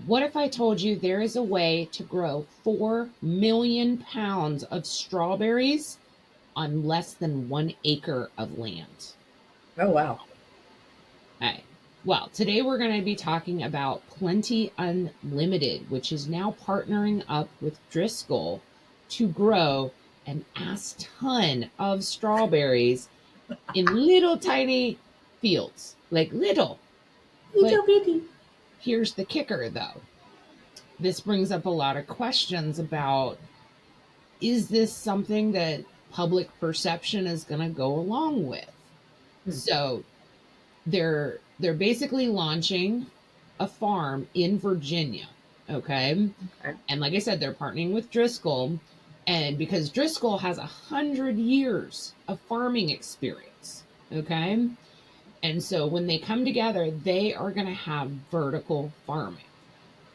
What if I told you there is a way to grow 4 million pounds of strawberries on less than 1 acre of land? Oh, wow. Right. Well, today we're going to be talking about Plenty Unlimited, which is now partnering up with Driscoll to grow an ass ton of strawberries in little tiny fields, like little. But Little bitty. here's the kicker, though. This brings up a lot of questions about, is this something that public perception is going to go along with? Hmm. So they're basically launching a farm in Virginia, okay? Okay. And like I said, they're partnering with Driscoll, and because Driscoll has 100 years of farming experience, okay? And so when they come together, they are going to have vertical farming.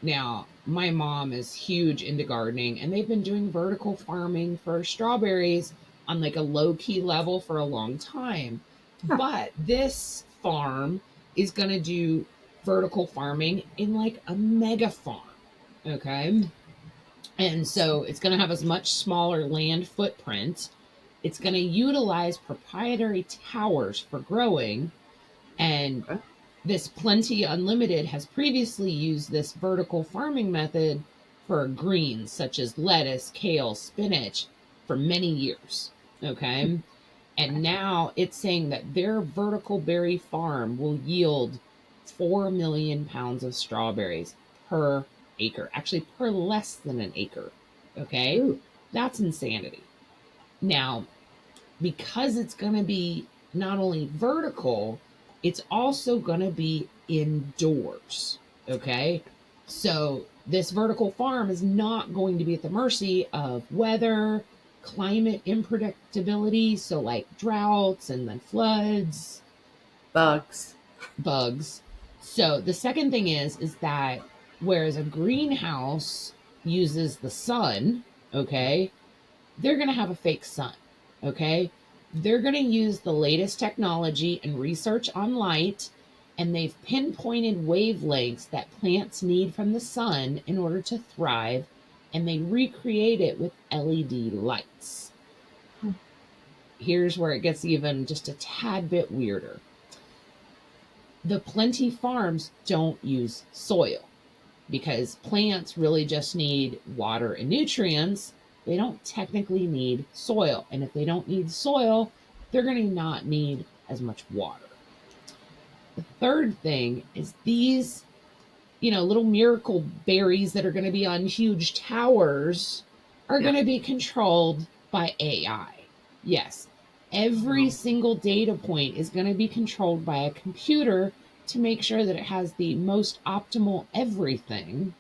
Now, my mom is huge into gardening, and they've been doing vertical farming for strawberries on like a low key level for a long time. Huh. But this farm is going to do vertical farming in like a mega farm. Okay. And so it's going to have a much smaller land footprint. It's going to utilize proprietary towers for growing. And Okay. this Plenty Unlimited has previously used this vertical farming method for greens such as lettuce, kale, spinach for many years. Okay. And now it's saying that their vertical berry farm will yield 4 million pounds of strawberries per acre, actually, per less than an acre. Okay. Ooh. That's insanity. Now, because it's going to be not only vertical, it's also going to be indoors. Okay. So this vertical farm is not going to be at the mercy of weather, climate unpredictability. So, like droughts and then floods, Bugs. bugs. So, the second thing is that whereas a greenhouse uses the sun, okay, they're going to have a fake sun. Okay. They're going to use the latest technology and research on light, and they've pinpointed wavelengths that plants need from the sun in order to thrive, and they recreate it with LED lights. Hmm. Here's where it gets even just a tad bit weirder. The Plenty farms don't use soil because plants really just need water and nutrients. They don't technically need soil. And if they don't need soil, they're going to not need as much water. The third thing is these, little miracle berries that are going to be on huge towers are Yeah. going to be controlled by AI. Yes, every Oh. single data point is going to be controlled by a computer to make sure that it has the most optimal everything.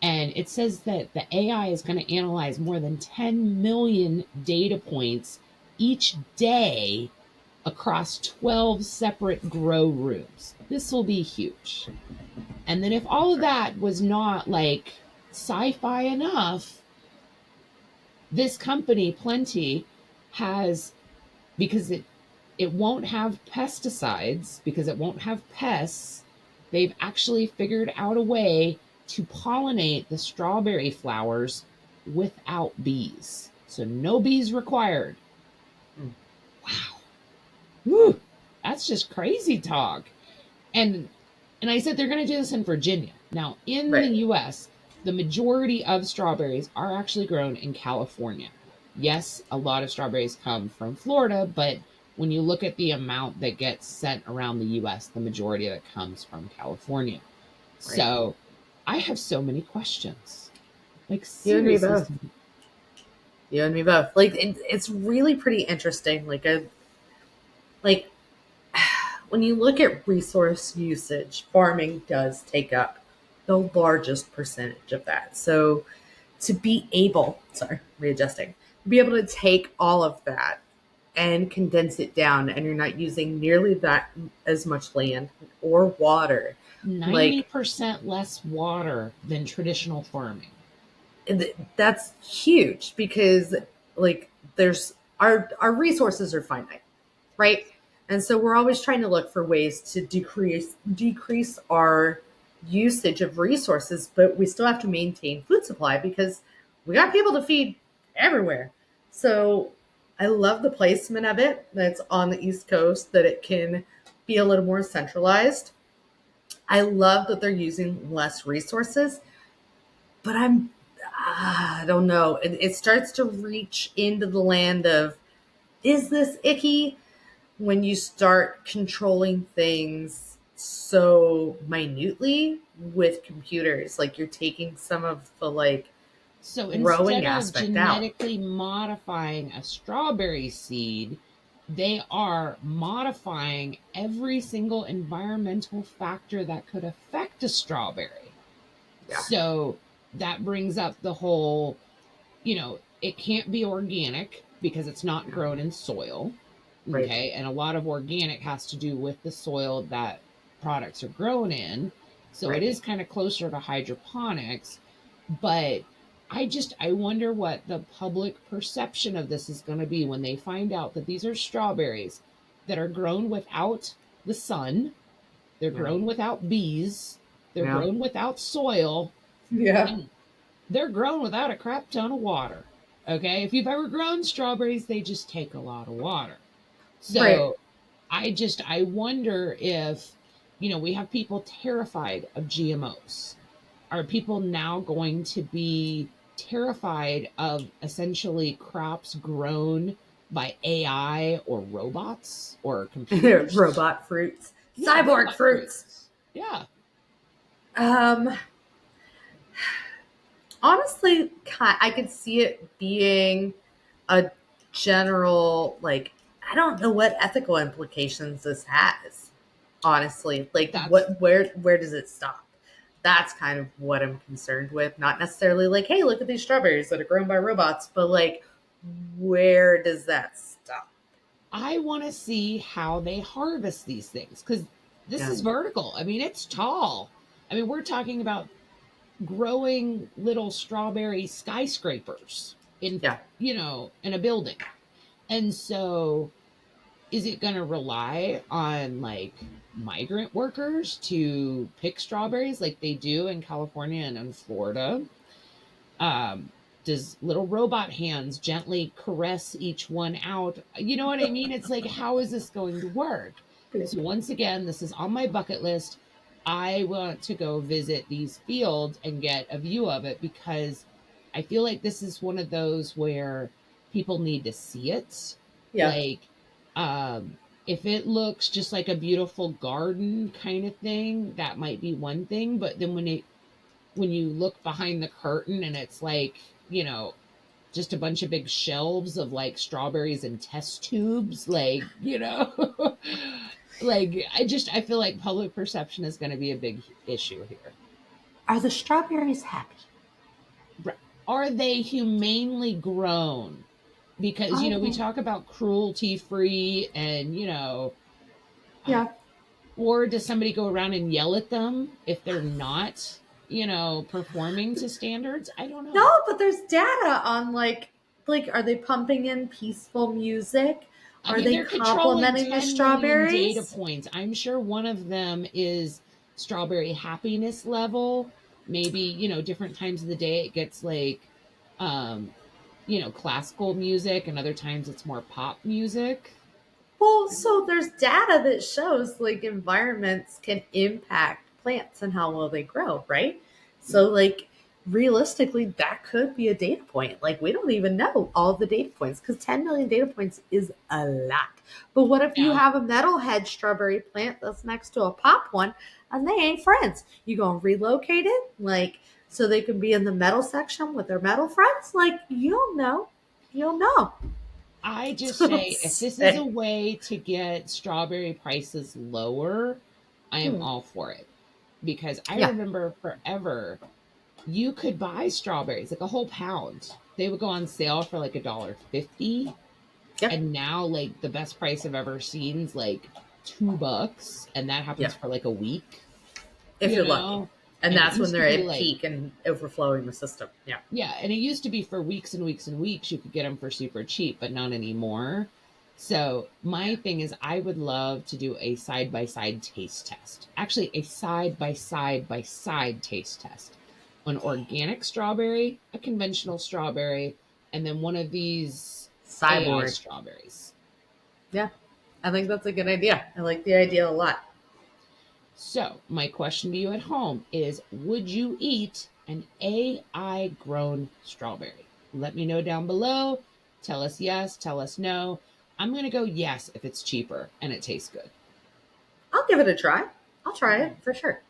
And it says that the AI is going to analyze more than 10 million data points each day across 12 separate grow rooms. This will be huge. And then if all of that was not like sci-fi enough, this company Plenty has, because it won't have pesticides, because it won't have pests, they've actually figured out a way to pollinate the strawberry flowers without bees. So no bees required. Hmm. Wow. Woo, that's just crazy talk. And I said they're going to do this in Virginia. Now, in the Right. US, the majority of strawberries are actually grown in California. Yes, a lot of strawberries come from Florida, but when you look at the amount that gets sent around the US, the majority of it comes from California. Right. So, I have so many questions. Like, You and me seriously. both. You and me both. Like it's really pretty interesting. Like when you look at resource usage, farming does take up the largest percentage of that. So to be able, sorry, readjusting, to be able to take all of that and condense it down, and you're not using nearly that as much land or water. Like 90% less water than traditional farming. that's huge because like there's our resources are finite, right? And so we're always trying to look for ways to decrease our usage of resources, but we still have to maintain food supply because we got people to feed everywhere. So I love the placement of it that's on the East Coast, that it can be a little more centralized. I love that they're using less resources, but I don't know. It starts to reach into the land of, is this icky when you start controlling things so minutely with computers? Like you're taking some of the like So growing instead of aspect out. genetically modifying a strawberry seed, they are modifying every single environmental factor that could affect a strawberry. Yeah. So that brings up the whole, it can't be organic because it's not grown in soil. Right. Okay. And a lot of organic has to do with the soil that products are grown in. So it Right. is kind of closer to hydroponics. But I wonder what the public perception of this is going to be when they find out that these are strawberries that are grown without the sun, they're Yeah. grown without bees, they're Yeah. grown without soil, Yeah. and they're grown without a crap ton of water. Okay, if you've ever grown strawberries, they just take a lot of water. Right. So I wonder if, we have people terrified of GMOs. Are people now going to be terrified of essentially crops grown by AI or robots or computers? Robot fruits. Yeah, Cyborg robot fruits. fruits. Yeah, Um, honestly, I could see it being a general, like, I don't know what ethical implications this has. Honestly, like, that's where does it stop? That's kind of what I'm concerned with. Not necessarily like, hey, look at these strawberries that are grown by robots, but like, where does that stop? I want to see how they harvest these things because this Yeah. is vertical. I mean, it's tall. I mean, we're talking about growing little strawberry skyscrapers in, Yeah. in a building. And so is it going to rely on like migrant workers to pick strawberries like they do in California and in Florida? Does little robot hands gently caress each one out? You know what I mean? It's like, how is this going to work? So, once again, this is on my bucket list. I want to go visit these fields and get a view of it because I feel like this is one of those where people need to see it. Yeah. Like, if it looks just like a beautiful garden kind of thing, that might be one thing. But then when you look behind the curtain and it's like, just a bunch of big shelves of like strawberries and test tubes, like, like I feel like public perception is going to be a big issue here. Are the strawberries happy? Are they humanely grown? Because, we Oh, talk about cruelty free and, yeah. or does somebody go around and yell at them if they're not, performing to standards? I don't know. No, but there's data on like are they pumping in peaceful music? I Are mean, they they're controlling complimenting the 10 million data strawberries? points. I'm sure one of them is strawberry happiness level. Maybe, different times of the day it gets like, um, classical music, and other times it's more pop music. Well, so there's data that shows like environments can impact plants and how well they grow, right? So like realistically that could be a data point. Like we don't even know all the data points because 10 million data points is a lot. But what if you Now, have a metalhead strawberry plant that's next to a pop one and they ain't friends? You gonna relocate it? Like so they can be in the metal section with their metal friends? Like you'll know. You'll know. I just So say if this is a way to get strawberry prices lower, I am all for it. Because I yeah. remember forever you could buy strawberries, like a whole pound. They would go on sale for like $1.50. Yep. And now like the best price I've ever seen is like $2, and that Yeah. happens for like a week, If you're lucky. And and it that's when used to they're be at like, peak and overflowing the system. Yeah. yeah, and it used to be for weeks and weeks and weeks you could get them for super cheap, but not anymore. So my thing is, I would love to do a side by side taste test. Actually, a side by side by side taste test. An organic strawberry, a conventional strawberry, and then one of these AI Cyborg. strawberries. Yeah, I think that's a good idea. I like the idea a lot. So, my question to you at home is, would you eat an AI grown strawberry? Let me know down below. Tell us yes, tell us no. I'm going to go yes if it's cheaper and it tastes good. I'll give it a try. I'll try it for sure.